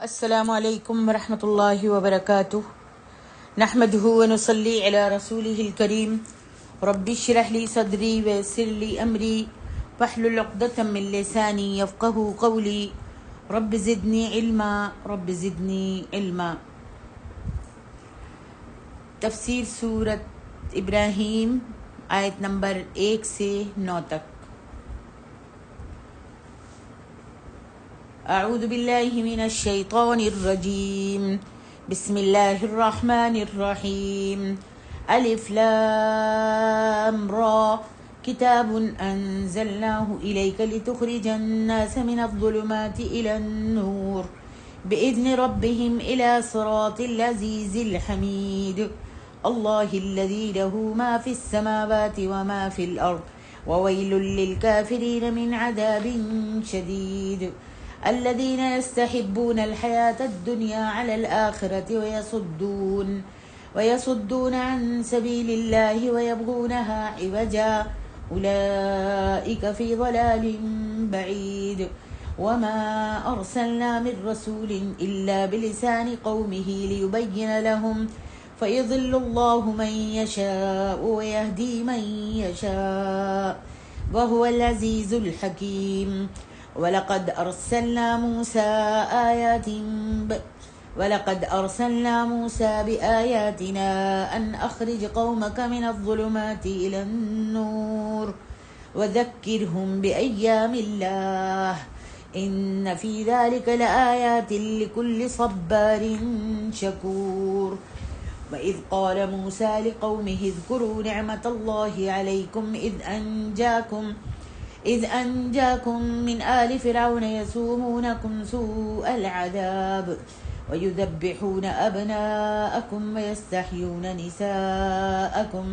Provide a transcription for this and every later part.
السلام علیکم ورحمۃ اللہ وبرکاتہ نحمده ونصلی علی رسوله الکریم رب اشرح لی صدری ویسر لی امری واحلل عقدۃ من لسانی یفقهوا قولی رب زدنی علما رب زدنی علما۔ تفسیر سورت ابراہیم آیت نمبر 1 سے 9 تک۔ اعوذ باللہ من الشیطان الرجیم، بسم اللہ الرحمن الرحیم۔ الف لام را کتاب انزلناہ الیک لتخرج الناس من الظلمات الى النور بإذن ربهم الى صراط العزیز الحمید۔ اللہ الذی له ما فی السماوات وما فی الارض وویل للکافرین من عذاب شدید۔ الذين يستحبون الحياة الدنيا على الآخرة ويصدون عن سبيل الله ويبغونها عوجا أولئك في ضلال بعيد۔ وما أرسلنا من رسول إلا بلسان قومه ليبين لهم فيضل الله من يشاء ويهدي من يشاء وهو العزيز الحكيم۔ وَلَقَدْ أَرْسَلْنَا مُوسَى بِآيَاتِنَا أَنْ أَخْرِجْ قَوْمَكَ مِنَ الظُّلُمَاتِ إِلَى النُّورِ وَذَكِّرْهُمْ بِأَيَّامِ اللَّهِ إِنَّ فِي ذَلِكَ لَآيَاتٍ لِكُلِّ صَبَّارٍ شَكُورٍ۔ وَإِذْ قَالَ مُوسَى لِقَوْمِهِ اذْكُرُوا نِعْمَةَ اللَّهِ عَلَيْكُمْ إذ أنجاكم من آل فرعون يسومونكم سوء العذاب ويذبحون أبناءكم ويستحيون نساءكم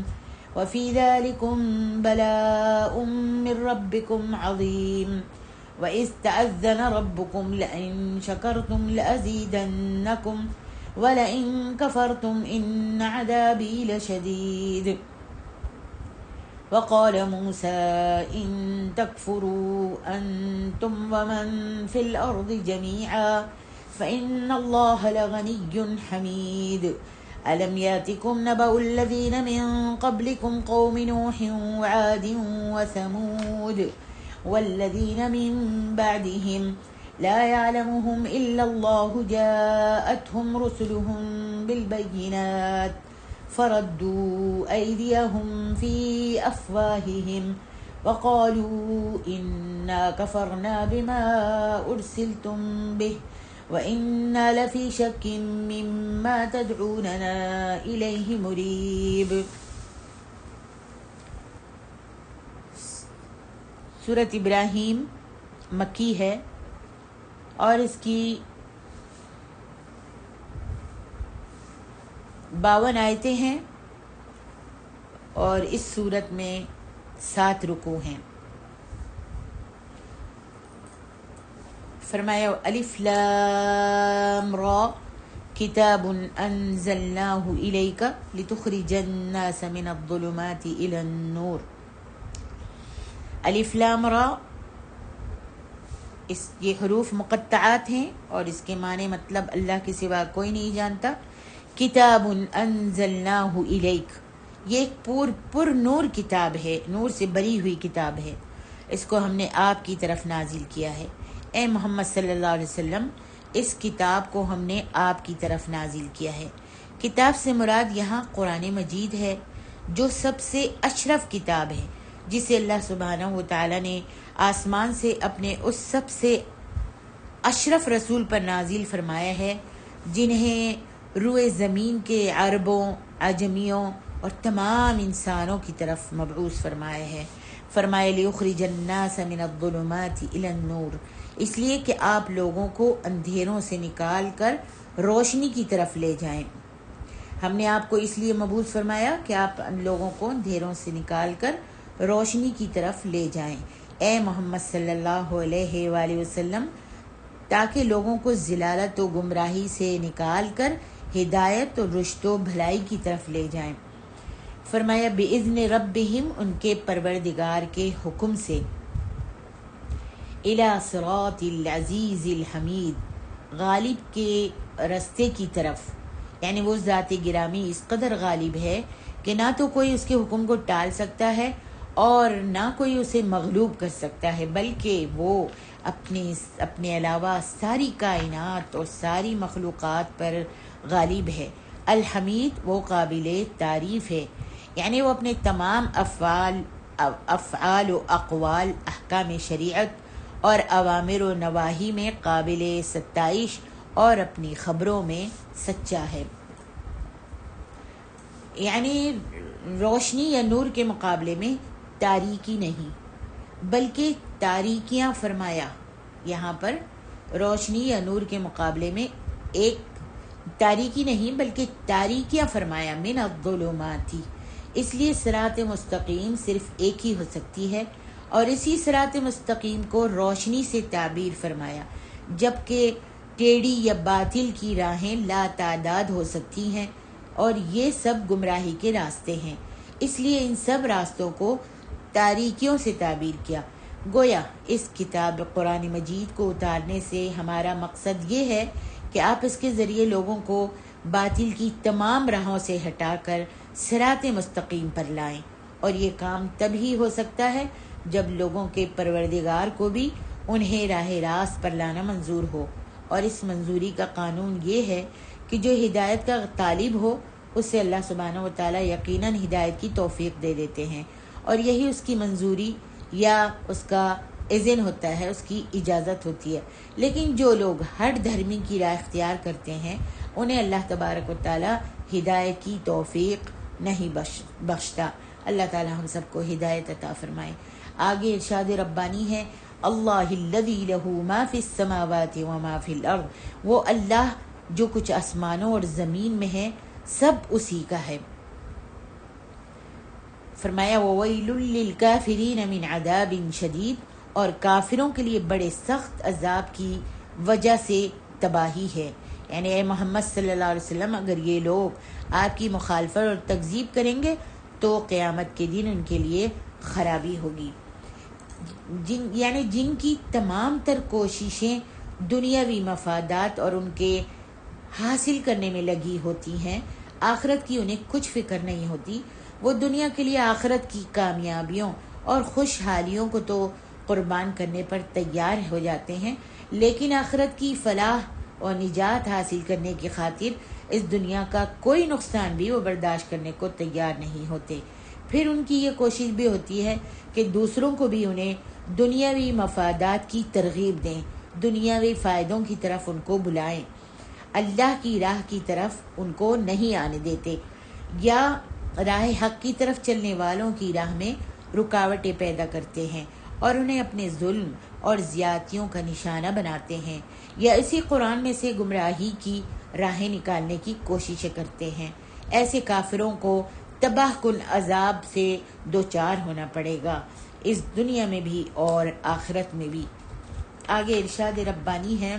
وفي ذلكم بلاء من ربكم عظيم۔ وإذ تأذن ربكم لئن شكرتم لأزيدنكم ولئن كفرتم إن عذابي لشديد۔ وقال موسى إن تكفروا أنتم ومن في الأرض جميعا فإن الله لغني حميد۔ ألم يأتكم نبأ الذين من قبلكم قوم نوح وعاد وثمود والذين من بعدهم لا يعلمهم إلا الله جاءتهم رسلهم بالبينات فردوا أيديهم في أفواههم وقالوا إنا كفرنا بما أرسلتم به وإنا لفي شك مما تدعوننا إليه مريب۔ سورت ابراہیم مکی ہے اور اس کی 52 آیتیں ہیں اور اس صورت میں 7 رکوع ہیں۔ فرمایا الف لام را کتاب انزلناہ الیک لتخرج الناس من الظلمات الى النور۔ الف لام را یہ حروف مقطعات ہیں اور اس کے معنی مطلب اللہ کے سوا کوئی نہیں جانتا۔ کتاب انزلناہ الیک، یہ ایک پر نور کتاب ہے، نور سے بری ہوئی کتاب ہے، اس کو ہم نے آپ کی طرف نازل کیا ہے۔ اے محمد صلی اللہ علیہ وسلم، اس کتاب کو ہم نے آپ کی طرف نازل کیا ہے۔ کتاب سے مراد یہاں قرآن مجید ہے، جو سب سے اشرف کتاب ہے، جسے اللہ سبحانہ و تعالیٰ نے آسمان سے اپنے اس سب سے اشرف رسول پر نازل فرمایا ہے، جنہیں روئے زمین کے عربوں، عجمیوں اور تمام انسانوں کی طرف مبعوث فرمایا ہے۔ فرمایا لِيُخْرِجَ النَّاسَ مِنَ الظُّلُمَاتِ إِلَى النُّورِ، اس لیے کہ آپ لوگوں کو اندھیروں سے نکال کر روشنی کی طرف لے جائیں۔ ہم نے آپ کو اس لیے مبعوث فرمایا کہ آپ لوگوں کو اندھیروں سے نکال کر روشنی کی طرف لے جائیں، اے محمد صلی اللہ علیہ وآلہ وسلم، تاکہ لوگوں کو ضلالت و گمراہی سے نکال کر ہدایت اور رشد و بھلائی کی طرف لے جائیں۔ فرمایا بِإِذْنِ رَبِّهِمْ، ان کے پروردگار کے حکم سے، اِلَى صِرَاطِ الْعَزِيزِ الْحَمِيدِ، غالب کے رستے کی طرف، یعنی وہ ذات گرامی اس قدر غالب ہے کہ نہ تو کوئی اس کے حکم کو ٹال سکتا ہے اور نہ کوئی اسے مغلوب کر سکتا ہے، بلکہ وہ اپنے علاوہ ساری کائنات اور ساری مخلوقات پر غالب ہے۔ الحمید، وہ قابل تعریف ہے، یعنی وہ اپنے تمام افعال و اقوال، احکام شریعت اور اوامر و نواہی میں قابل ستائش اور اپنی خبروں میں سچا ہے۔ یعنی روشنی یا نور کے مقابلے میں تاریکی نہیں بلکہ تاریکیاں فرمایا۔ یہاں پر روشنی یا نور کے مقابلے میں ایک تاریکی نہیں بلکہ تاریکیاں فرمایا، من الظلمات، اس لیے صراط مستقیم صرف ایک ہی ہو سکتی ہے، اور اسی صراط مستقیم کو روشنی سے تعبیر فرمایا، جبکہ ٹیڑھی یا باطل کی راہیں لا تعداد ہو سکتی ہیں، اور یہ سب گمراہی کے راستے ہیں، اس لیے ان سب راستوں کو تاریکیوں سے تعبیر کیا۔ گویا اس کتاب قرآن مجید کو اتارنے سے ہمارا مقصد یہ ہے کہ آپ اس کے ذریعے لوگوں کو باطل کی تمام راہوں سے ہٹا کر صراط مستقیم پر لائیں، اور یہ کام تب ہی ہو سکتا ہے جب لوگوں کے پروردگار کو بھی انہیں راہ راست پر لانا منظور ہو، اور اس منظوری کا قانون یہ ہے کہ جو ہدایت کا طالب ہو اسے اللہ سبحانہ و تعالیٰ یقیناً ہدایت کی توفیق دے دیتے ہیں، اور یہی اس کی منظوری یا اس کا اذن ہوتا ہے، اس کی اجازت ہوتی ہے۔ لیکن جو لوگ ہر دھرمی کی راہ اختیار کرتے ہیں انہیں اللہ تبارک و تعالیٰ ہدایت کی توفیق نہیں بخشتا۔ اللہ تعالیٰ ہم سب کو ہدایت عطا فرمائے۔ آگے ارشاد ربانی ہے، اللہ الذی لہ ما فی السماوات و ما فی الارض، وہ اللہ جو کچھ آسمانوں اور زمین میں ہے سب اسی کا ہے۔ فرمایا وَوَيْلٌ لِّلْكَافِرِينَ مِنْ عَذَابٍ شَدِيدٍ، اور کافروں کے لیے بڑے سخت عذاب کی وجہ سے تباہی ہے۔ یعنی اے محمد صلی اللہ علیہ وسلم، اگر یہ لوگ آپ کی مخالفت اور تکذیب کریں گے تو قیامت کے دن ان کے لیے خرابی ہوگی۔ جن کی تمام تر کوششیں دنیاوی مفادات اور ان کے حاصل کرنے میں لگی ہوتی ہیں، آخرت کی انہیں کچھ فکر نہیں ہوتی، وہ دنیا کے لیے آخرت کی کامیابیوں اور خوشحالیوں کو تو قربان کرنے پر تیار ہو جاتے ہیں، لیکن آخرت کی فلاح اور نجات حاصل کرنے کی خاطر اس دنیا کا کوئی نقصان بھی وہ برداشت کرنے کو تیار نہیں ہوتے۔ پھر ان کی یہ کوشش بھی ہوتی ہے کہ دوسروں کو بھی انہیں دنیاوی مفادات کی ترغیب دیں، دنیاوی فائدوں کی طرف ان کو بلائیں، اللہ کی راہ کی طرف ان کو نہیں آنے دیتے، یا راہ حق کی طرف چلنے والوں کی راہ میں رکاوٹیں پیدا کرتے ہیں اور انہیں اپنے ظلم اور زیادتیوں کا نشانہ بناتے ہیں، یا اسی قرآن میں سے گمراہی کی راہیں نکالنے کی کوششیں کرتے ہیں۔ ایسے کافروں کو تباہ کن عذاب سے دوچار ہونا پڑے گا، اس دنیا میں بھی اور آخرت میں بھی۔ آگے ارشاد ربانی ہے،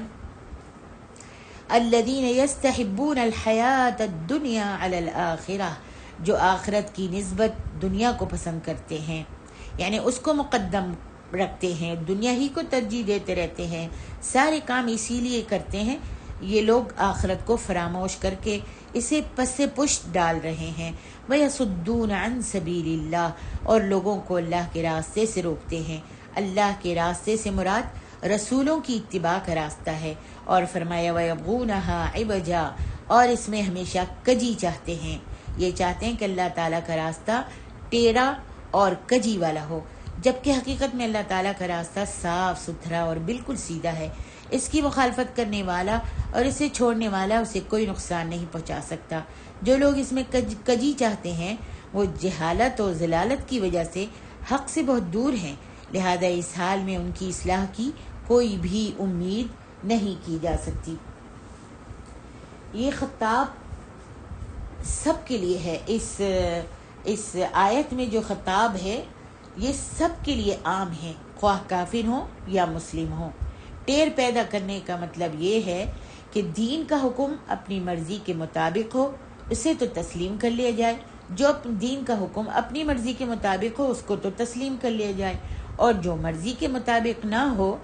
الذین یستحبون الحیات الدنیا علی الآخرہ، جو آخرت کی نسبت دنیا کو پسند کرتے ہیں، یعنی اس کو مقدم رکھتے ہیں، دنیا ہی کو ترجیح دیتے رہتے ہیں، سارے کام اسی لیے کرتے ہیں۔ یہ لوگ آخرت کو فراموش کر کے اسے پس پشت ڈال رہے ہیں۔ وَيَصُدُّونَ عَن سَبِيلِ اللَّهِ، اور لوگوں کو اللہ کے راستے سے روکتے ہیں۔ اللہ کے راستے سے مراد رسولوں کی اتباع کا راستہ ہے، اور فرمایا وَيَبْغُونَهَا عِوَجًا، اور اس میں ہمیشہ کجی چاہتے ہیں، یہ چاہتے ہیں کہ اللہ تعالیٰ کا راستہ ٹیڑھا اور کجی والا ہو، جبکہ حقیقت میں اللہ تعالیٰ کا راستہ صاف ستھرا اور بالکل سیدھا ہے۔ اس کی مخالفت کرنے والا اور اسے چھوڑنے والا اسے کوئی نقصان نہیں پہنچا سکتا۔ جو لوگ اس میں کجی چاہتے ہیں وہ جہالت اور ضلالت کی وجہ سے حق سے بہت دور ہیں، لہذا اس حال میں ان کی اصلاح کی کوئی بھی امید نہیں کی جا سکتی۔ یہ خطاب سب کے لیے ہے، اس آیت میں جو خطاب ہے یہ سب کے لیے عام ہے، خواہ کافر ہوں یا مسلم ہوں۔ ٹیر پیدا کرنے کا مطلب یہ ہے کہ دین کا حکم اپنی مرضی کے مطابق ہو، اسے تو تسلیم کر لیا جائے، جو دین کا حکم اپنی مرضی کے مطابق ہو اس کو تو تسلیم کر لیا جائے، اور جو مرضی کے مطابق نہ ہو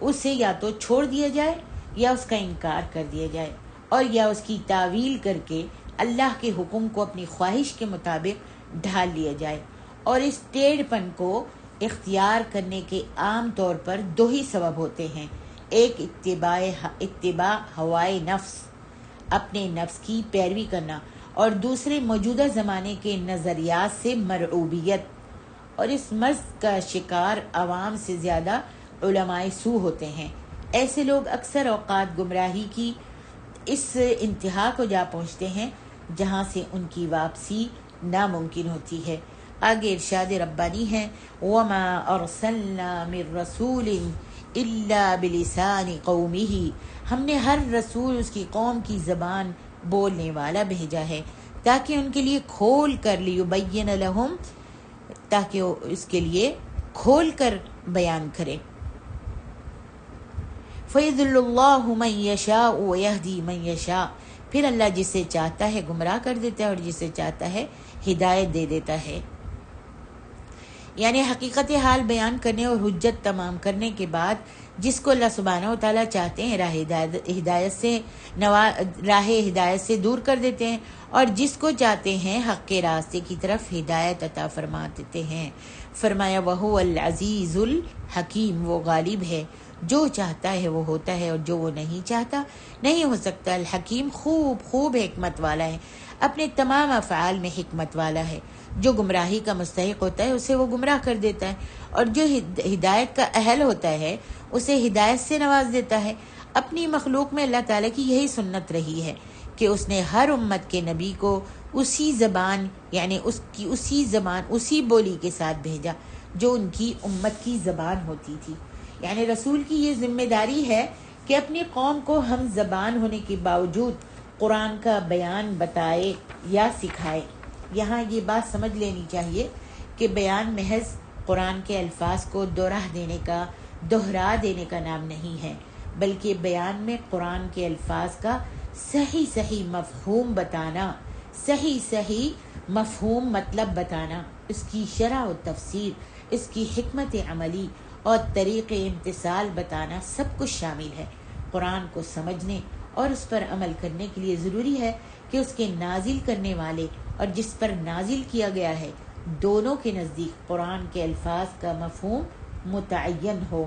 اسے یا تو چھوڑ دیا جائے یا اس کا انکار کر دیا جائے، اور یا اس کی تعویل کر کے اللہ کے حکم کو اپنی خواہش کے مطابق ڈھال لیا جائے۔ اور اس ٹیڑھ پن کو اختیار کرنے کے عام طور پر دو ہی سبب ہوتے ہیں، ایک اتباع ہوائے نفس، اپنے نفس کی پیروی کرنا، اور دوسرے موجودہ زمانے کے نظریات سے مرعوبیت۔ اور اس مرض کا شکار عوام سے زیادہ علماء سو ہوتے ہیں۔ ایسے لوگ اکثر اوقات گمراہی کی اس انتہا کو جا پہنچتے ہیں جہاں سے ان کی واپسی ناممکن ہوتی ہے۔ آگے ارشاد ربانی ہے، وَمَا أَرْسَلْنَا مِن رَّسُولٍ إِلَّا بِلِسَانِ قَوْمِهِ، ہم نے ہر رسول اس کی قوم کی زبان بولنے والا بھیجا ہے تاکہ ان کے لیے کھول کر لِيُبَيِّنَ لَهُمْ، تاکہ اس کے لیے کھول کر بیان کرے۔ فَيُضِلُّ اللَّهُ مَن يَشَاءُ وَيَهْدِي مَن يَشَاءُ، پھر اللہ جسے چاہتا ہے گمراہ کر دیتا ہے اور جسے چاہتا ہے ہدایت دے دیتا ہے۔ یعنی حقیقت حال بیان کرنے اور حجت تمام کرنے کے بعد جس کو اللہ سبحانہ و تعالیٰ چاہتے ہیں راہ ہدایت سے دور کر دیتے ہیں، اور جس کو چاہتے ہیں حق کے راستے کی طرف ہدایت عطا فرما دیتے ہیں۔ فرمایا وَهُوَ الْعَزِيزُ الْحَكِيمُ، وہ غالب ہے، جو چاہتا ہے وہ ہوتا ہے، اور جو وہ نہیں چاہتا نہیں ہو سکتا۔ الحکیم، خوب حکمت والا ہے، اپنے تمام افعال میں حکمت والا ہے۔ جو گمراہی کا مستحق ہوتا ہے اسے وہ گمراہ کر دیتا ہے، اور جو ہدایت کا اہل ہوتا ہے اسے ہدایت سے نواز دیتا ہے۔ اپنی مخلوق میں اللہ تعالیٰ کی یہی سنت رہی ہے کہ اس نے ہر امت کے نبی کو اسی زبان، یعنی اسی بولی کے ساتھ بھیجا جو ان کی امت کی زبان ہوتی تھی۔ یعنی رسول کی یہ ذمہ داری ہے کہ اپنی قوم کو ہم زبان ہونے کے باوجود قرآن کا بیان بتائے یا سکھائے۔ یہاں یہ بات سمجھ لینی چاہیے کہ بیان محض قرآن کے الفاظ کو دہرا دینے کا نام نہیں ہے، بلکہ بیان میں قرآن کے الفاظ کا صحیح مفہوم بتانا، صحیح مفہوم مطلب بتانا، اس کی شرح و تفسیر، اس کی حکمت عملی اور طریق امتثال بتانا سب کچھ شامل ہے۔ قرآن کو سمجھنے اور اس پر عمل کرنے کے لیے ضروری ہے کہ اس کے نازل کرنے والے اور جس پر نازل کیا گیا ہے دونوں کے نزدیک قرآن کے الفاظ کا مفہوم متعین ہو۔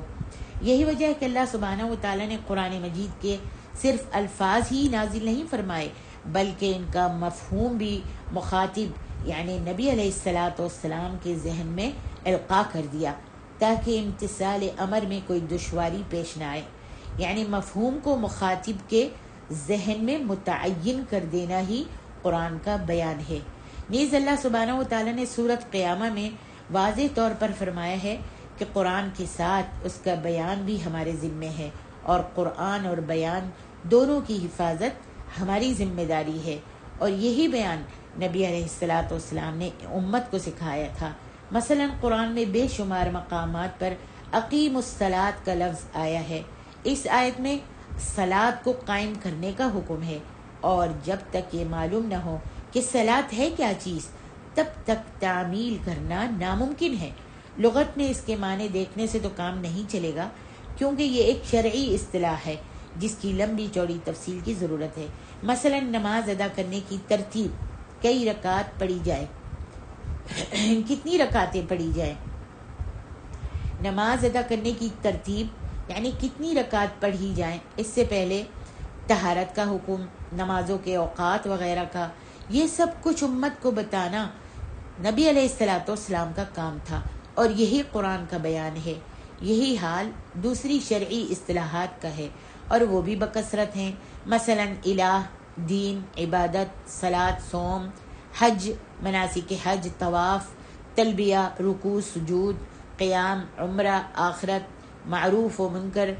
یہی وجہ ہے کہ اللہ سبحانہ و تعالیٰ نے قرآن مجید کے صرف الفاظ ہی نازل نہیں فرمائے، بلکہ ان کا مفہوم بھی مخاطب یعنی نبی علیہ الصلاۃ والسلام کے ذہن میں القاء کر دیا تاکہ امتثال امر میں کوئی دشواری پیش نہ آئے۔ یعنی مفہوم کو مخاطب کے ذہن میں متعین کر دینا ہی قرآن کا بیان ہے۔ نیز اللہ سبحانہ و تعالیٰ نے سورۃ قیامہ میں واضح طور پر فرمایا ہے کہ قرآن کے ساتھ اس کا بیان بھی ہمارے ذمے ہے، اور قرآن اور بیان دونوں کی حفاظت ہماری ذمہ داری ہے، اور یہی بیان نبی علیہ الصلاۃ والسلام نے امت کو سکھایا تھا۔ مثلا قرآن میں بے شمار مقامات پر اقیم الصلاۃ کا لفظ آیا ہے۔ اس آیت میں صلاۃ کو قائم کرنے کا حکم ہے، اور جب تک یہ معلوم نہ ہو کہ صلاۃ ہے کیا چیز تب تک تعمیل کرنا ناممکن ہے۔ لغت میں اس کے معنی دیکھنے سے تو کام نہیں چلے گا، کیونکہ یہ ایک شرعی اصطلاح ہے جس کی لمبی چوڑی تفصیل کی ضرورت ہے۔ مثلا نماز ادا کرنے کی ترتیب، کئی رکعت پڑھی جائے، کتنی رکعتیں پڑھی جائیں، نماز ادا کرنے کی ترتیب یعنی کتنی رکعت پڑھی جائیں، اس سے پہلے طہارت کا حکم، نمازوں کے اوقات وغیرہ کا، یہ سب کچھ امت کو بتانا نبی علیہ الصلاۃ والسلام کا کام تھا، اور یہی قرآن کا بیان ہے۔ یہی حال دوسری شرعی اصطلاحات کا ہے، اور وہ بھی بکثرت ہیں۔ مثلا الہ، دین، عبادت، صلاۃ، صوم، حج، مناسک حج، طواف، تلبیہ، رکوع، سجود، قیام، عمرہ، آخرت، معروف و منکر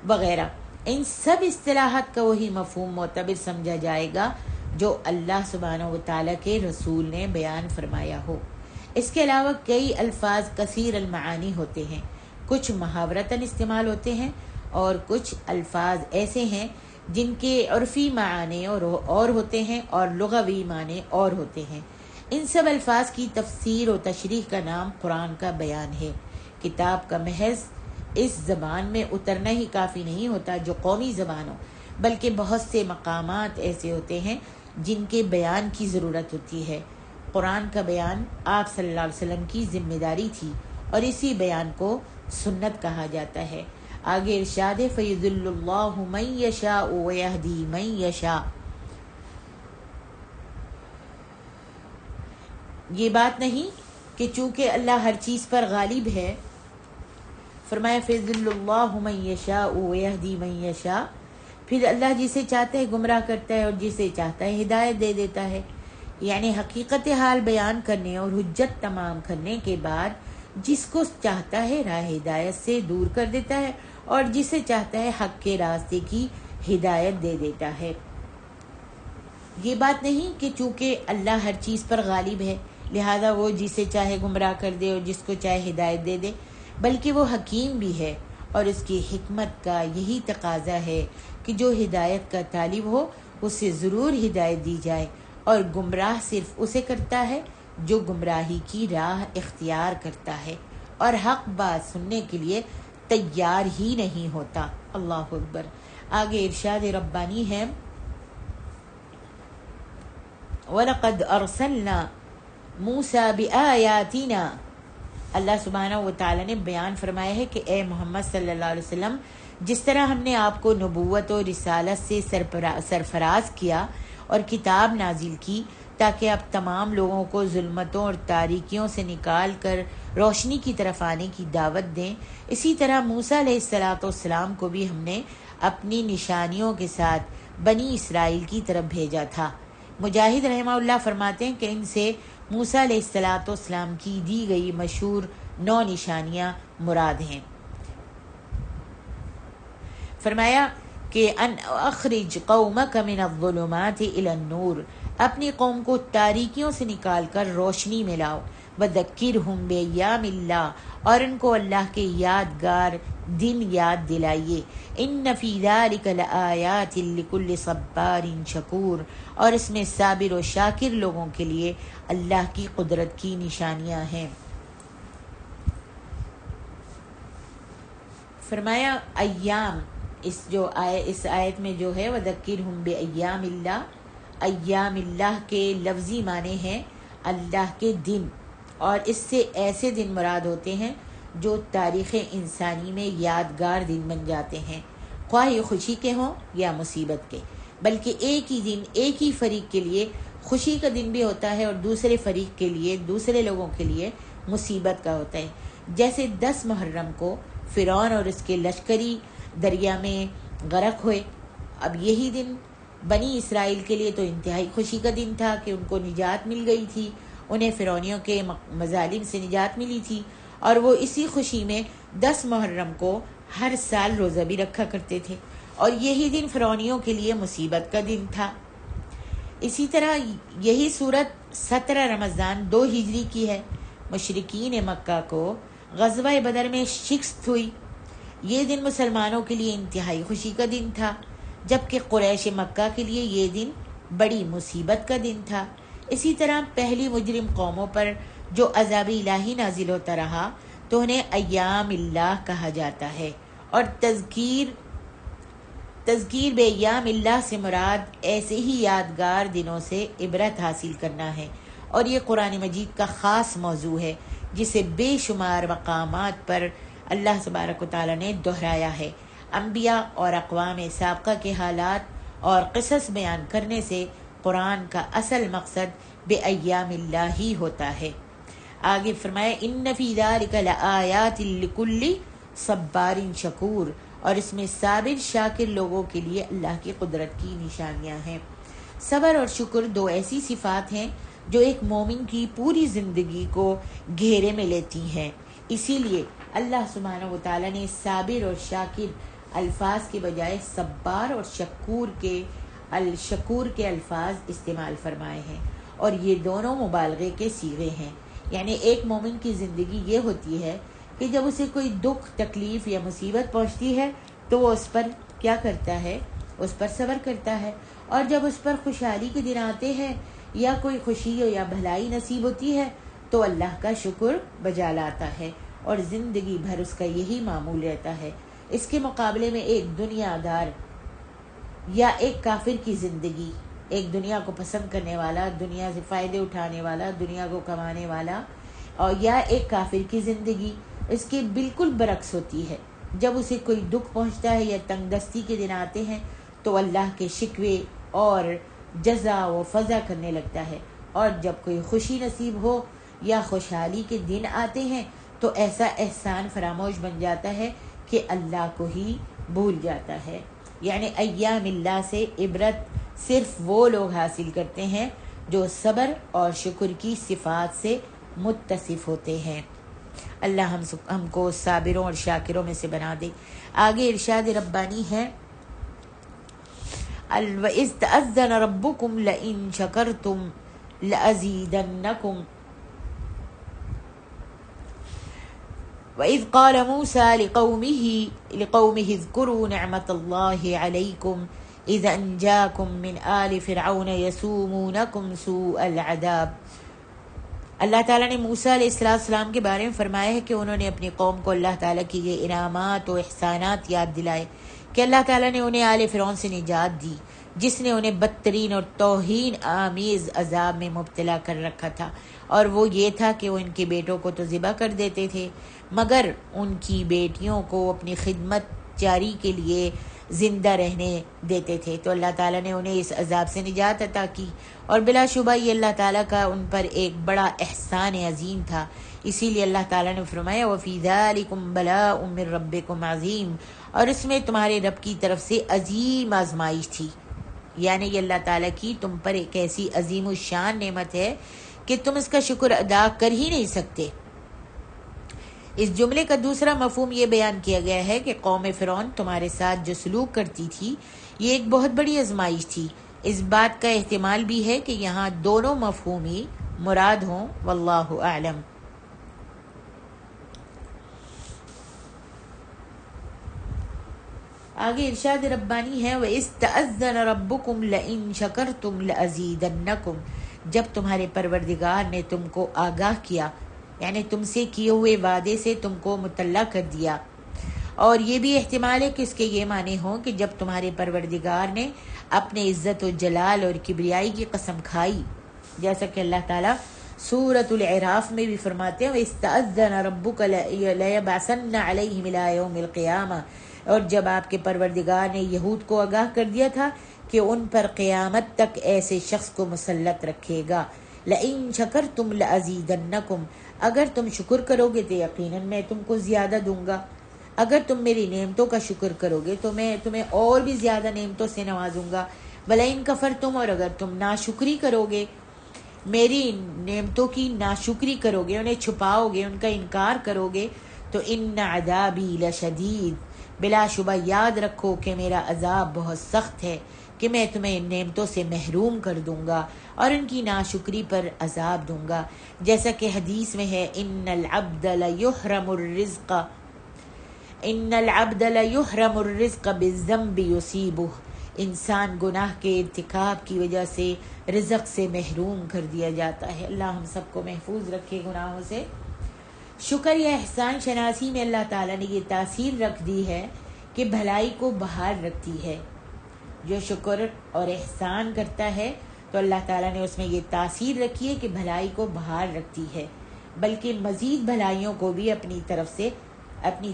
وغیرہ۔ ان سب اصطلاحات کا وہی مفہوم معتبر سمجھا جائے گا جو اللہ سبحانہ و تعالیٰ کے رسول نے بیان فرمایا ہو۔ اس کے علاوہ کئی الفاظ کثیر المعانی ہوتے ہیں، کچھ محاورتاً استعمال ہوتے ہیں، اور کچھ الفاظ ایسے ہیں جن کے عرفی معنی اور ہوتے ہیں اور لغوی معنی اور ہوتے ہیں۔ ان سب الفاظ کی تفسیر و تشریح کا نام قرآن کا بیان ہے۔ کتاب کا محض اس زبان میں اترنا ہی کافی نہیں ہوتا جو قومی زبان ہو، بلکہ بہت سے مقامات ایسے ہوتے ہیں جن کے بیان کی ضرورت ہوتی ہے۔ قرآن کا بیان آپ صلی اللہ علیہ وسلم کی ذمہ داری تھی، اور اسی بیان کو سنت کہا جاتا ہے۔ آگے ارشاد فَيُضِلُّ اللَّهُ مَن يَشَاءُ وَيَهْدِي مَن يَشَاءُ۔ یہ بات نہیں کہ چونکہ اللہ ہر چیز پر غالب ہے، فرمایا فَيُضِلُّ اللَّهُ مَن يَشَاءُ وَيَهْدِي مَن يَشَاءُ، پھر اللہ جسے چاہتا ہے گمراہ کرتا ہے اور جسے چاہتا ہے ہدایت دے دیتا ہے۔ یعنی حقیقت حال بیان کرنے اور حجت تمام کرنے کے بعد جس کو چاہتا ہے راہ ہدایت سے دور کر دیتا ہے، اور جسے چاہتا ہے حق کے راستے کی ہدایت دے دیتا ہے۔ یہ بات نہیں کہ چونکہ اللہ ہر چیز پر غالب ہے لہذا وہ جسے چاہے گمراہ کر دے اور جس کو چاہے ہدایت دے دے، بلکہ وہ حکیم بھی ہے، اور اس کی حکمت کا یہی تقاضا ہے کہ جو ہدایت کا طالب ہو اسے ضرور ہدایت دی جائے، اور گمراہ صرف اسے کرتا ہے جو گمراہی کی راہ اختیار کرتا ہے اور حق بات سننے کے لیے تیار ہی نہیں ہوتا۔ اللہ اکبر۔ آگے ارشاد ربانی ہے وَلَقَدْ أَرْسَلْنَا مُوسَى بِآيَاتِنَا۔ اللہ سبحانہ و تعالیٰ نے بیان فرمایا ہے کہ اے محمد صلی اللہ علیہ وسلم، جس طرح ہم نے آپ کو نبوت و رسالت سے سرفراز کیا اور کتاب نازل کی تاکہ آپ تمام لوگوں کو ظلمتوں اور تاریکیوں سے نکال کر روشنی کی طرف آنے کی دعوت دیں، اسی طرح موسیٰ علیہ السلام کو بھی ہم نے اپنی نشانیوں کے ساتھ بنی اسرائیل کی طرف بھیجا تھا۔ مجاہد رحمہ اللہ فرماتے ہیں کہ ان سے موسیٰ علیہ السلام کی دی گئی مشہور 9 نشانیاں مراد ہیں۔ فرمایا کہ ان اخرج قومک من الظلمات الی النور، اپنی قوم کو تاریکیوں سے نکال کر روشنی میں لاؤ، وذکرہم بایام اللہ، اور ان کو اللہ کے یادگار دن یاد دلائیے، ان فی ذلک لآیات لکل صبار شکور، اور اس میں صابر و شاکر لوگوں کے لیے اللہ کی قدرت کی نشانیاں ہیں۔ فرمایا ایام، اس آیت میں جو ہے وذکرہم بایام اللہ، ایام اللہ کے لفظی معنی ہیں اللہ کے دن، اور اس سے ایسے دن مراد ہوتے ہیں جو تاریخ انسانی میں یادگار دن بن جاتے ہیں، خواہ یہ خوشی کے ہوں یا مصیبت کے، بلکہ ایک ہی دن ایک ہی فریق کے لیے خوشی کا دن بھی ہوتا ہے اور دوسرے فریق کے لیے، دوسرے لوگوں کے لیے مصیبت کا ہوتا ہے۔ جیسے 10 محرم کو فرعون اور اس کے لشکری دریا میں غرق ہوئے، اب یہی دن بنی اسرائیل کے لیے تو انتہائی خوشی کا دن تھا کہ ان کو نجات مل گئی تھی، انہیں فرعونیوں کے مظالم سے نجات ملی تھی، اور وہ اسی خوشی میں 10 محرم کو ہر سال روزہ بھی رکھا کرتے تھے، اور یہی دن فرعونیوں کے لیے مصیبت کا دن تھا۔ اسی طرح یہی صورت 17 رمضان 2 ہجری کی ہے۔ مشرکین مکہ کو غزوہ بدر میں شکست ہوئی، یہ دن مسلمانوں کے لیے انتہائی خوشی کا دن تھا، جبکہ قریش مکہ کے لیے یہ دن بڑی مصیبت کا دن تھا۔ اسی طرح پہلی مجرم قوموں پر جو عذاب الہی نازل ہوتا رہا تو انہیں ایام اللہ کہا جاتا ہے، اور تذکیر بایام اللہ سے مراد ایسے ہی یادگار دنوں سے عبرت حاصل کرنا ہے، اور یہ قرآن مجید کا خاص موضوع ہے جسے بے شمار مقامات پر اللہ تبارک و تعالیٰ نے دہرایا ہے۔ انبیاء اور اقوام سابقہ کے حالات اور قصص بیان کرنے سے قرآن کا اصل مقصد بے ایام اللہ ہی ہوتا ہے۔ آگے فرمایا ان فی ذلک لآیات لکل صبار شکور، اور اس میں صابر شاکر لوگوں کے لیے اللہ کی قدرت کی نشانیاں ہیں۔ صبر اور شکر 2 ایسی صفات ہیں جو ایک مومن کی پوری زندگی کو گھیرے میں لیتی ہیں، اسی لیے اللہ سبحانہ و تعالیٰ نے صابر اور شاکر الفاظ کے بجائے صبار اور شکور کے الفاظ استعمال فرمائے ہیں، اور یہ دونوں مبالغے کے صیغے ہیں۔ یعنی ایک مومن کی زندگی یہ ہوتی ہے کہ جب اسے کوئی دکھ، تکلیف یا مصیبت پہنچتی ہے تو وہ اس پر کیا کرتا ہے؟ اس پر صبر کرتا ہے، اور جب اس پر خوشحالی کے دن آتے ہیں یا کوئی خوشی یا بھلائی نصیب ہوتی ہے تو اللہ کا شکر بجا لاتا ہے، اور زندگی بھر اس کا یہی معمول رہتا ہے۔ اس کے مقابلے میں ایک دنیا دار یا ایک کافر کی زندگی، ایک دنیا کو پسند کرنے والا، دنیا سے فائدے اٹھانے والا، دنیا کو کمانے والا، اور یا ایک کافر کی زندگی اس کے بالکل برعکس ہوتی ہے۔ جب اسے کوئی دکھ پہنچتا ہے یا تنگ دستی کے دن آتے ہیں تو اللہ کے شکوے اور جزا و فضا کرنے لگتا ہے، اور جب کوئی خوشی نصیب ہو یا خوشحالی کے دن آتے ہیں تو ایسا احسان فراموش بن جاتا ہے کہ اللہ کو ہی بھول جاتا ہے۔ یعنی ایام اللہ سے عبرت صرف وہ لوگ حاصل کرتے ہیں جو صبر اور شکر کی صفات سے متصف ہوتے ہیں۔ اللہ ہم کو صابروں اور شاکروں میں سے بنا دے۔ آگے ارشاد ربانی ہے، وَإِذْ تَأَذَّنَ رَبُّكُمْ لَئِن شَكَرْتُمْ لَأَزِيدَنَّكُمْ وَإِذْ قَالَ مُوسَى لِقَوْمِهِ اذْكُرُوا نِعْمَةَ اللَّهِ عَلَيْكُمْ إِذْ أَنْجَاكُمْ مِنْ آلِ فِرْعَوْنَ يَسُومُونَكُمْ سُوءَ الْعَذَابِ۔ اللہ تعالیٰ نے موسیٰ علیہ السلام کے بارے میں فرمایا ہے کہ انہوں نے اپنی قوم کو اللہ تعالیٰ کی یہ انعامات و احسانات یاد دلائے کہ اللہ تعالیٰ نے انہیں آل فرعون سے نجات دی، جس نے انہیں بدترین اور توہین آمیز عذاب میں مبتلا کر رکھا تھا، اور وہ یہ تھا کہ وہ ان کے بیٹوں کو تو ذبح کر دیتے تھے مگر ان کی بیٹیوں کو اپنی خدمت جاری کے لیے زندہ رہنے دیتے تھے۔ تو اللہ تعالیٰ نے انہیں اس عذاب سے نجات عطا کی، اور بلا شبہ یہ اللہ تعالیٰ کا ان پر ایک بڑا احسان عظیم تھا۔ اسی لیے اللہ تعالیٰ نے فرمایا وَفِي ذَلِكُمْ بَلَاءٌ مِّن رَبِّكُمْ عَظِيمٌ، اور اس میں تمہارے رب کی طرف سے عظیم آزمائش تھی۔ یعنی یہ اللہ تعالیٰ کی تم پر ایک ایسی عظیم الشان نعمت ہے کہ تم اس کا شکر ادا کر ہی نہیں سکتے۔ اس جملے کا دوسرا مفہوم یہ بیان کیا گیا ہے کہ قوم فرعون تمہارے ساتھ جو سلوک کرتی تھی یہ ایک بہت بڑی آزمائش تھی۔ اس بات کا احتمال بھی ہے کہ یہاں دونوں مفہوم ہی مراد ہوں، واللہ اعلم۔ آگے ارشاد ربانی ہے وَإِذْ تَأَذَّنَ رَبُّكُمْ لَئِن شَكَرْتُمْ لَأَزِيدَنَّكُمْ، جب تمہارے پروردگار نے تم کو آگاہ کیا، یعنی تم سے کیے ہوئے وعدے سے تم کو مطلع کر دیا۔ اور یہ بھی احتمال ہے کہ اس کے یہ معنی ہوں کہ جب تمہارے پروردگار نے اپنے عزت و جلال اور کبریائی کی قسم کھائی، جیسا کہ اللہ تعالیٰ سورۃ الاعراف میں بھی فرماتے ہیں وَإِذْ تَأَذَّنَ رَبُّكَ لَيَبْعَثَنَّ عَلَيْهِمْ إِلَىٰ يَوْمِ الْقِيَامَةِ، اور جب آپ کے پروردگار نے یہود کو آگاہ کر دیا تھا کہ ان پر قیامت تک ایسے شخص کو مسلط رکھے گا۔ لَئِن شَكَرْتُمْ لَأَزِيدَنَّكُمْ، اگر تم شکر کرو گے تو یقیناً میں تم کو زیادہ دوں گا، اگر تم میری نعمتوں کا شکر کرو گے تو میں تمہیں اور بھی زیادہ نعمتوں سے نوازوں گا۔ وَلَئِن كَفَرْتُمْ، اور اگر تم ناشکری کرو گے، میری نعمتوں کی ناشکری کرو گے، انہیں چھپاؤ گے، ان کا انکار کرو گے، تو ان عذابی لشدید، بلا شبہ یاد رکھو کہ میرا عذاب بہت سخت ہے، کہ میں تمہیں ان نعمتوں سے محروم کر دوں گا اور ان کی ناشکری پر عذاب دوں گا۔ جیسا کہ حدیث میں ہے ان العبد لیحرم الرزق بالذنب یصیبہ، انسان گناہ کے ارتکاب کی وجہ سے رزق سے محروم کر دیا جاتا ہے۔ اللہ ہم سب کو محفوظ رکھے گناہوں سے۔ شکر یا احسان شناسی میں اللہ تعالیٰ نے یہ تاثیر رکھ دی ہے کہ بھلائی کو بحال رکھتی ہے۔ جو شکر اور احسان کرتا ہے تو اللہ تعالیٰ نے اس میں یہ تاثیر رکھی ہے کہ بھلائی کو بحال رکھتی ہے، بلکہ مزید بھلائیوں کو بھی اپنی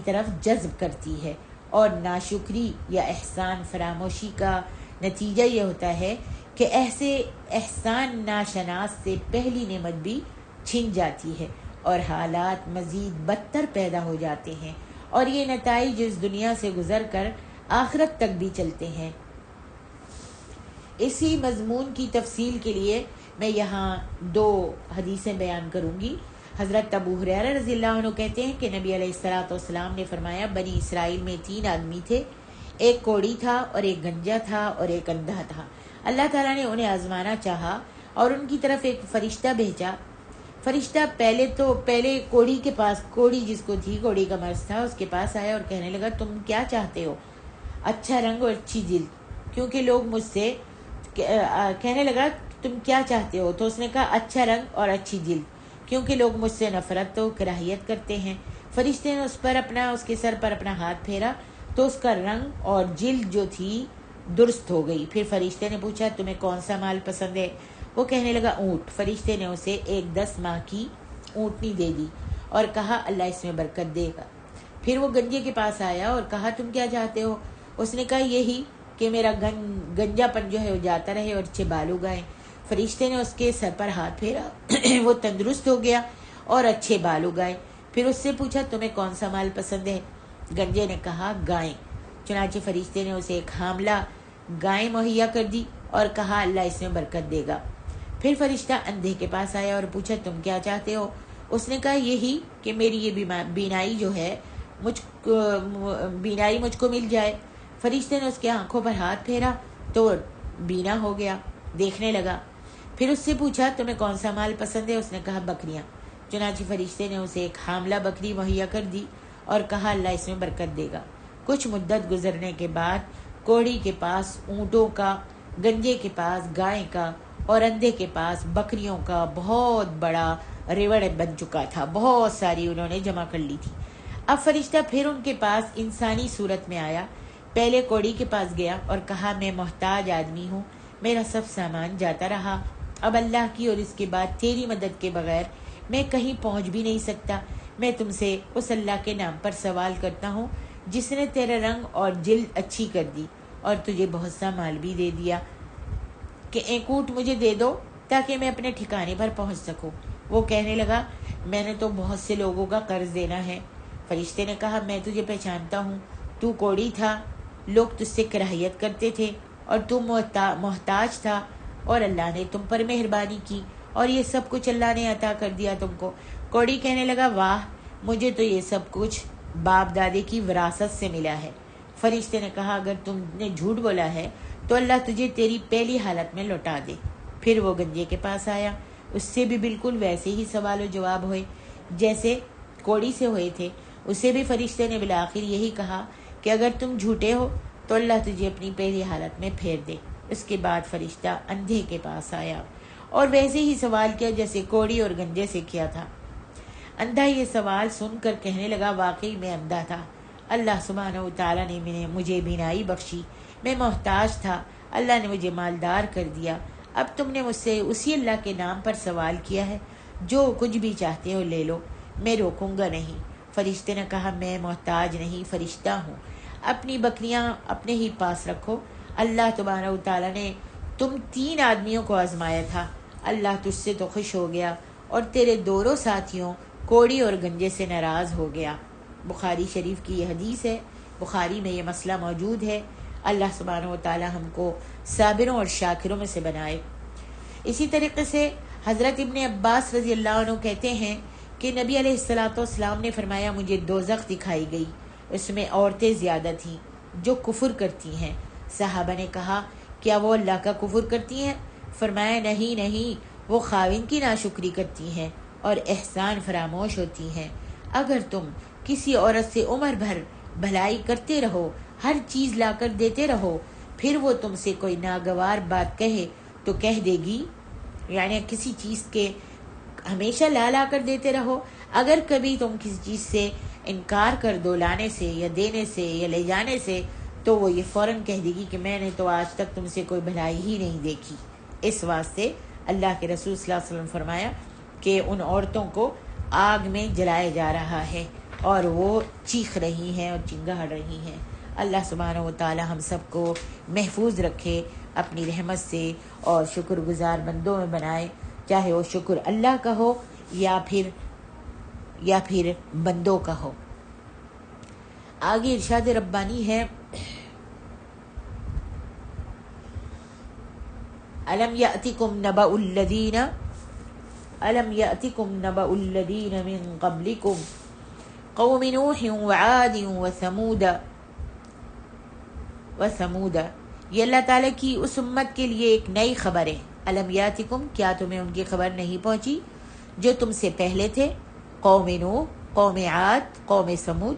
طرف جذب کرتی ہے۔ اور ناشکری یا احسان فراموشی کا نتیجہ یہ ہوتا ہے کہ ایسے احسان ناشناس سے پہلی نعمت بھی چھن جاتی ہے اور حالات مزید بدتر پیدا ہو جاتے ہیں، اور یہ نتائج اس دنیا سے گزر کر آخرت تک بھی چلتے ہیں۔ اسی مضمون کی تفصیل کے لیے میں یہاں دو حدیثیں بیان کروں گی۔ حضرت ابو ہریرہ رضی اللہ عنہ کہتے ہیں کہ نبی علیہ السلام نے فرمایا بنی اسرائیل میں 3 آدمی تھے، ایک کوڑی تھا اور ایک گنجا تھا اور ایک اندھا تھا۔ اللہ تعالیٰ نے انہیں آزمانا چاہا اور ان کی طرف ایک فرشتہ بھیجا۔ فرشتہ پہلے کوڑی کے پاس، کوڑی جس کو تھی، کوڑی کا مرض تھا، اس کے پاس آیا اور کہنے لگا تم کیا چاہتے ہو؟ اچھا رنگ اور اچھی جلد، کیونکہ لوگ مجھ سے کہنے لگا تم کیا چاہتے ہو؟ تو اس نے کہا اچھا رنگ اور اچھی جلد، کیونکہ لوگ مجھ سے نفرت و کراہیت کرتے ہیں۔ فرشتے نے اس کے سر پر اپنا ہاتھ پھیرا تو اس کا رنگ اور جلد جو تھی درست ہو گئی۔ پھر فرشتے نے پوچھا تمہیں کون سا مال پسند ہے؟ وہ کہنے لگا اونٹ۔ فرشتے نے اسے ایک 10 ماہ کی اونٹنی دے دی اور کہا اللہ اس میں برکت دے گا۔ پھر وہ گنجے کے پاس آیا اور کہا تم کیا چاہتے ہو؟ اس نے کہا یہی کہ میرا گنجا پن جو ہے وہ جاتا رہے اور اچھے بال اگائیں۔ فرشتے نے اس کے سر پر ہاتھ پھیرا، وہ تندرست ہو گیا اور اچھے بال اگائے۔ پھر اس سے پوچھا تمہیں کون سا مال پسند ہے؟ گنجے نے کہا گائیں۔ چنانچہ فرشتے نے اسے ایک حاملہ گائے مہیا کر دی اور کہا اللہ اس میں برکت دے گا۔ پھر فرشتہ اندھے کے پاس آیا اور پوچھا تم کیا چاہتے ہو؟ اس نے کہا یہی کہ میری یہ بینائی جو ہے بینائی مجھ کو مل جائے۔ فرشتے نے اس کے آنکھوں پر ہاتھ پھیرا تو بینا ہو گیا، دیکھنے لگا۔ پھر اس سے پوچھا تمہیں کون سا مال پسند ہے؟ اس نے کہا بکریاں۔ چنانچہ فرشتے نے اسے ایک حاملہ بکری مہیا کر دی اور کہا اللہ اس میں برکت دے گا۔ کچھ مدت گزرنے کے بعد کوڑی کے پاس اونٹوں کا، گنجے کے پاس گائے کا اور اندھے کے پاس بکریوں کا بہت بڑا ریوڑ بن چکا تھا۔ بہت ساری انہوں نے جمع کر لی تھی۔ اب فرشتہ پھر ان کے پاس انسانی صورت میں آیا۔ پہلے کوڑی کے پاس گیا اور کہا میں محتاج آدمی ہوں، میرا سب سامان جاتا رہا، اب اللہ کی اور اس کے بعد تیری مدد کے بغیر میں کہیں پہنچ بھی نہیں سکتا۔ میں تم سے اس اللہ کے نام پر سوال کرتا ہوں جس نے تیرا رنگ اور جلد اچھی کر دی اور تجھے بہت سا مال بھی دے دیا، کہ ایک اونٹ مجھے دے دو تاکہ میں اپنے ٹھکانے پر پہنچ سکوں۔ وہ کہنے لگا میں نے تو بہت سے لوگوں کا قرض دینا ہے۔ فرشتے نے کہا میں تجھے پہچانتا ہوں، تو کوڑی تھا، لوگ تجھ سے کراہیت کرتے تھے اور تو محتاج تھا، اور اللہ نے تم پر مہربانی کی اور یہ سب کچھ اللہ نے عطا کر دیا تم کو۔ کوڑی کہنے لگا واہ، مجھے تو یہ سب کچھ باپ دادے کی وراثت سے ملا ہے۔ فرشتے نے کہا اگر تم نے جھوٹ بولا ہے تو اللہ تجھے تیری پہلی حالت میں لوٹا دے۔ پھر وہ گنجے کے پاس آیا، اس سے بھی بالکل ویسے ہی سوال و جواب ہوئے جیسے کوڑی سے ہوئے تھے۔ اسے بھی فرشتے نے بالآخر یہی کہا کہ اگر تم جھوٹے ہو تو اللہ تجھے اپنی پہلی حالت میں پھیر دے۔ اس کے بعد فرشتہ اندھے کے پاس آیا اور ویسے ہی سوال کیا جیسے کوڑی اور گنجے سے کیا تھا۔ اندھا یہ سوال سن کر کہنے لگا واقعی میں اندھا تھا، اللہ سبحانہ و تعالیٰ نے مجھے بینائی بخشی، میں محتاج تھا، اللہ نے مجھے مالدار کر دیا۔ اب تم نے مجھ سے اسی اللہ کے نام پر سوال کیا ہے، جو کچھ بھی چاہتے ہو لے لو، میں روکوں گا نہیں۔ فرشتے نے کہا میں محتاج نہیں، فرشتہ ہوں، اپنی بکریاں اپنے ہی پاس رکھو۔ اللہ تبارک و تعالیٰ نے تم 3 آدمیوں کو آزمایا تھا، اللہ تجھ سے تو خوش ہو گیا اور تیرے دونوں ساتھیوں کوڑی اور گنجے سے ناراض ہو گیا۔ بخاری شریف کی یہ حدیث ہے، بخاری میں یہ مسئلہ موجود ہے۔ اللہ سبحانہ و تعالیٰ ہم کو صابروں اور شاکروں میں سے بنائے۔ اسی طریقے سے حضرت ابن عباس رضی اللہ عنہ کہتے ہیں کہ نبی علیہ السلام نے فرمایا مجھے دوزخ دکھائی گئی، اس میں عورتیں زیادہ تھیں جو کفر کرتی ہیں۔ صحابہ نے کہا کیا وہ اللہ کا کفر کرتی ہیں؟ فرمایا نہیں، وہ خاوند کی ناشکری کرتی ہیں اور احسان فراموش ہوتی ہیں۔ اگر تم کسی عورت سے عمر بھر بھلائی کرتے رہو، ہر چیز لا کر دیتے رہو، پھر وہ تم سے کوئی ناگوار بات کہے تو کہہ دے گی، یعنی کسی چیز کے ہمیشہ لا کر دیتے رہو، اگر کبھی تم کسی چیز سے انکار کر دو لانے سے یا دینے سے یا لے جانے سے، تو وہ یہ فوراً کہہ دے گی کہ میں نے تو آج تک تم سے کوئی بھلائی ہی نہیں دیکھی۔ اس واسطے اللہ کے رسول صلی اللہ علیہ وسلم فرمایا کہ ان عورتوں کو آگ میں جلایا جا رہا ہے اور وہ چیخ رہی ہیں اور چنگاڑ رہی ہیں۔ اللہ سبحانہ و تعالی ہم سب کو محفوظ رکھے اپنی رحمت سے اور شکر گزار بندوں میں بنائے، چاہے وہ شکر اللہ کا ہو یا پھر بندوں کا ہو۔ آگے ارشاد ربانی ہے أَلَمْ يَأْتِكُمْ نَبَأُ الَّذِينَ مِنْ قَبْلِكُمْ قوم نوح وعاد وثمود۔ یہ اللہ تعالیٰ کی اس امت کے لیے ایک نئی خبر ہے۔ الم یاتکم، کیا تمہیں ان کی خبر نہیں پہنچی جو تم سے پہلے تھے؟ قوم نوح، قوم عاد، قوم ثمود۔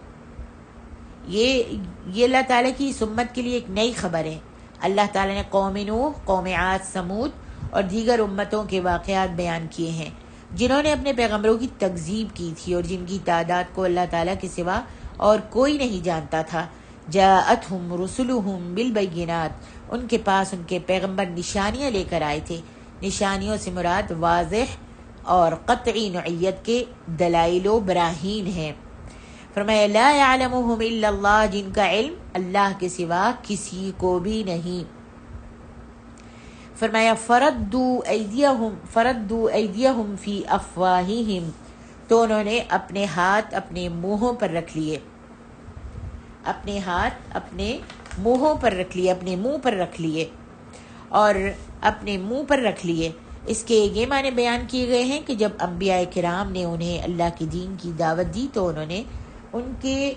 یہ اللہ تعالیٰ کی اس امت کے لیے ایک نئی خبر ہے۔ اللہ تعالیٰ نے قوم نوح، قوم عاد، ثمود اور دیگر امتوں کے واقعات بیان کیے ہیں۔ جنہوں نے اپنے پیغمبروں کی تکذیب کی تھی اور جن کی تعداد کو اللہ تعالیٰ کے سوا اور کوئی نہیں جانتا تھا. جاءتہم رسلہم بالبینات، ان کے پاس ان کے پیغمبر نشانیاں لے کر آئے تھے. نشانیوں سے مراد واضح اور قطعی نوعیت کے دلائل و براہین ہیں. فرمایا لا یعلمہم الا اللہ، جن کا علم اللہ کے سوا کسی کو بھی نہیں. فرمایا فردوا ایدیہم فی افواہہم، تو انہوں نے اپنے ہاتھ اپنے منہوں پر رکھ لیے، اپنے ہاتھ اپنے منہوں پر رکھ لیے، اپنے منہ پر رکھ لیے اور اپنے منہ پر رکھ لیے. اس کے یہ معنی بیان کیے گئے ہیں کہ جب انبیاء کرام نے انہیں اللہ کے دین کی دعوت دی تو انہوں نے ان کے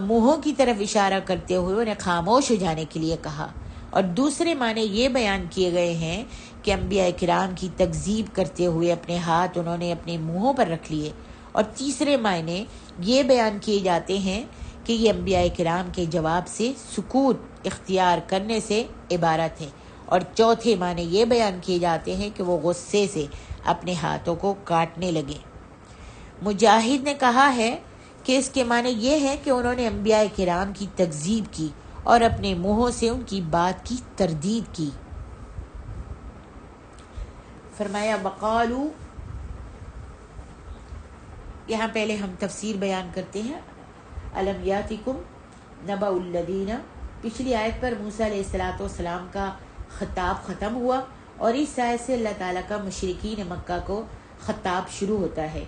منہوں کی طرف اشارہ کرتے ہوئے انہیں خاموش ہو جانے کے لیے کہا. اور دوسرے معنی یہ بیان کیے گئے ہیں کہ انبیاء کرام کی تکذیب کرتے ہوئے اپنے ہاتھ انہوں نے اپنے منہوں پر رکھ لیے. اور تیسرے معنی یہ بیان کیے جاتے ہیں کہ یہ انبیاء کرام کے جواب سے سکوت اختیار کرنے سے عبارت ہے. اور چوتھے معنی یہ بیان کیے جاتے ہیں کہ وہ غصے سے اپنے ہاتھوں کو کاٹنے لگے. مجاہد نے کہا ہے کہ اس کے معنی یہ ہے کہ انہوں نے انبیاء کرام کی تکذیب کی اور اپنے منہوں سے ان کی بات کی تردید کی. فرمایا وقالو، یہاں پہلے ہم تفسیر بیان کرتے ہیں. الم یاتکم نبأ الذین، پچھلی آیت پر موسیٰ علیہ السلام کا خطاب ختم ہوا اور اس آیت سے اللہ تعالیٰ کا مشرکین مکہ کو خطاب شروع ہوتا ہے.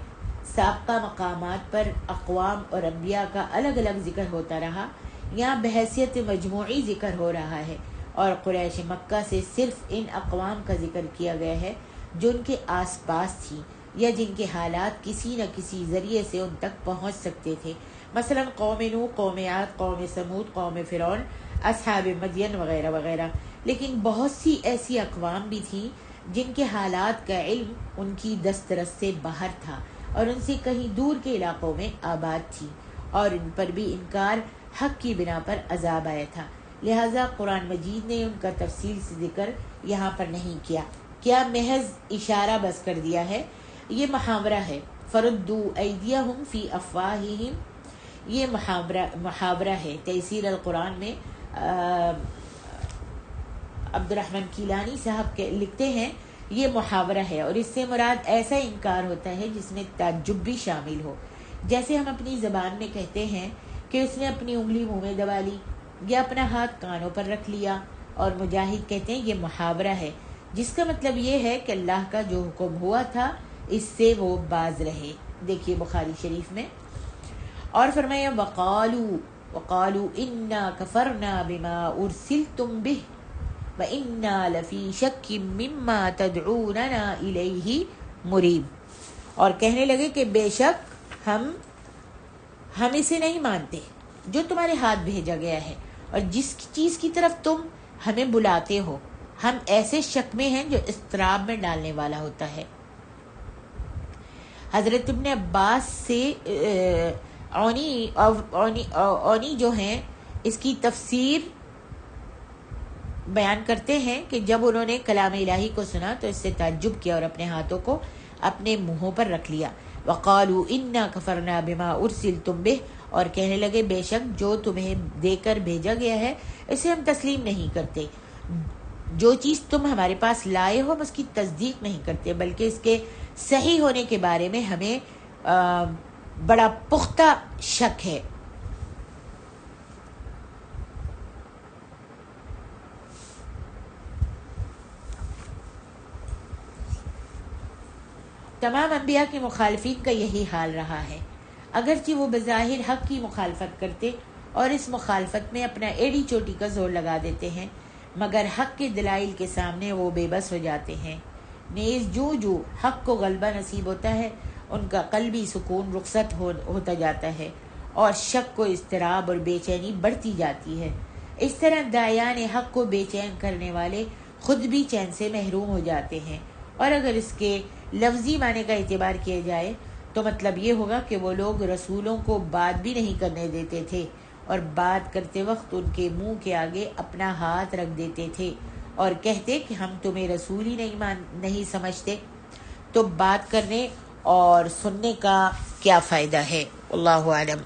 سابقہ مقامات پر اقوام اور انبیاء کا الگ الگ ذکر ہوتا رہا، یہاں بحیثیت مجموعی ذکر ہو رہا ہے اور قریش مکہ سے صرف ان اقوام کا ذکر کیا گیا ہے جو ان کے آس پاس تھی یا جن کے حالات کسی نہ کسی ذریعے سے ان تک پہنچ سکتے تھے، مثلا قوم نوح، قوم عاد، قوم سمود، قوم فرعون، اصحاب مدین وغیرہ وغیرہ. لیکن بہت سی ایسی اقوام بھی تھیں جن کے حالات کا علم ان کی دسترس سے باہر تھا اور ان سے کہیں دور کے علاقوں میں آباد تھی، اور ان پر بھی انکار حق کی بنا پر عذاب آیا تھا. لہٰذا قرآن مجید نے ان کا تفصیل سے ذکر یہاں پر نہیں کیا محض اشارہ بس کر دیا ہے. یہ محاورہ ہے فردوا ایدیہم فی افواہہم، یہ محاورہ ہے. تیسیر القرآن میں عبد الرحمن کیلانی صاحب لکھتے ہیں یہ محاورہ ہے اور اس سے مراد ایسا انکار ہوتا ہے جس میں تعجب بھی شامل ہو، جیسے ہم اپنی زبان میں کہتے ہیں کہ اس نے اپنی انگلی منہ میں دبا لی یا اپنا ہاتھ کانوں پر رکھ لیا. اور مجاہد کہتے ہیں یہ محاورہ ہے جس کا مطلب یہ ہے کہ اللہ کا جو حکم ہوا تھا اس سے وہ باز رہے. دیکھیے بخاری شریف میں. اور فرمایا وقالوا انا کفرنا بما ارسلتم به وَإِنَّا لَفِي شَكٍّ مِّمَّا تَدْعُونَنَا إِلَيْهِ مُرِيبٍ، اور کہنے لگے کہ بے شک ہم اسے نہیں مانتے جو تمہارے ہاتھ بھیجا گیا ہے اور جس چیز کی طرف تم ہمیں بلاتے ہو، ہم ایسے شک میں ہیں جو اضطراب میں ڈالنے والا ہوتا ہے. حضرت ابن عباس سے اونی جو ہیں اس کی تفسیر بیان کرتے ہیں کہ جب انہوں نے کلام الہی کو سنا تو اس سے تعجب کیا اور اپنے ہاتھوں کو اپنے منہوں پر رکھ لیا. وقالوا انا کفرنا بما ارسلتم به، اور کہنے لگے بے شک جو تمہیں دے کر بھیجا گیا ہے اسے ہم تسلیم نہیں کرتے، جو چیز تم ہمارے پاس لائے ہو ہم اس کی تصدیق نہیں کرتے بلکہ اس کے صحیح ہونے کے بارے میں ہمیں بڑا پختہ شک ہے. تمام انبیاء کی مخالفین کا یہی حال رہا ہے، اگرچہ وہ بظاہر حق کی مخالفت کرتے اور اس مخالفت میں اپنا ایڑی چوٹی کا زور لگا دیتے ہیں، مگر حق کے دلائل کے سامنے وہ بے بس ہو جاتے ہیں. نیز جو حق کو غلبہ نصیب ہوتا ہے ان کا قلبی سکون رخصت ہوتا جاتا ہے اور شک و اضطراب اور بے چینی بڑھتی جاتی ہے. اس طرح داعیان حق کو بے چین کرنے والے خود بھی چین سے محروم ہو جاتے ہیں. اور اگر اس کے لفظی معنی کا اعتبار کیا جائے تو مطلب یہ ہوگا کہ وہ لوگ رسولوں کو بات بھی نہیں کرنے دیتے تھے اور بات کرتے وقت ان کے منہ کے آگے اپنا ہاتھ رکھ دیتے تھے اور کہتے کہ ہم تمہیں رسول ہی نہیں سمجھتے. تو بات کرنے اور سننے کا کیا فائدہ ہے؟ اللہ عالم.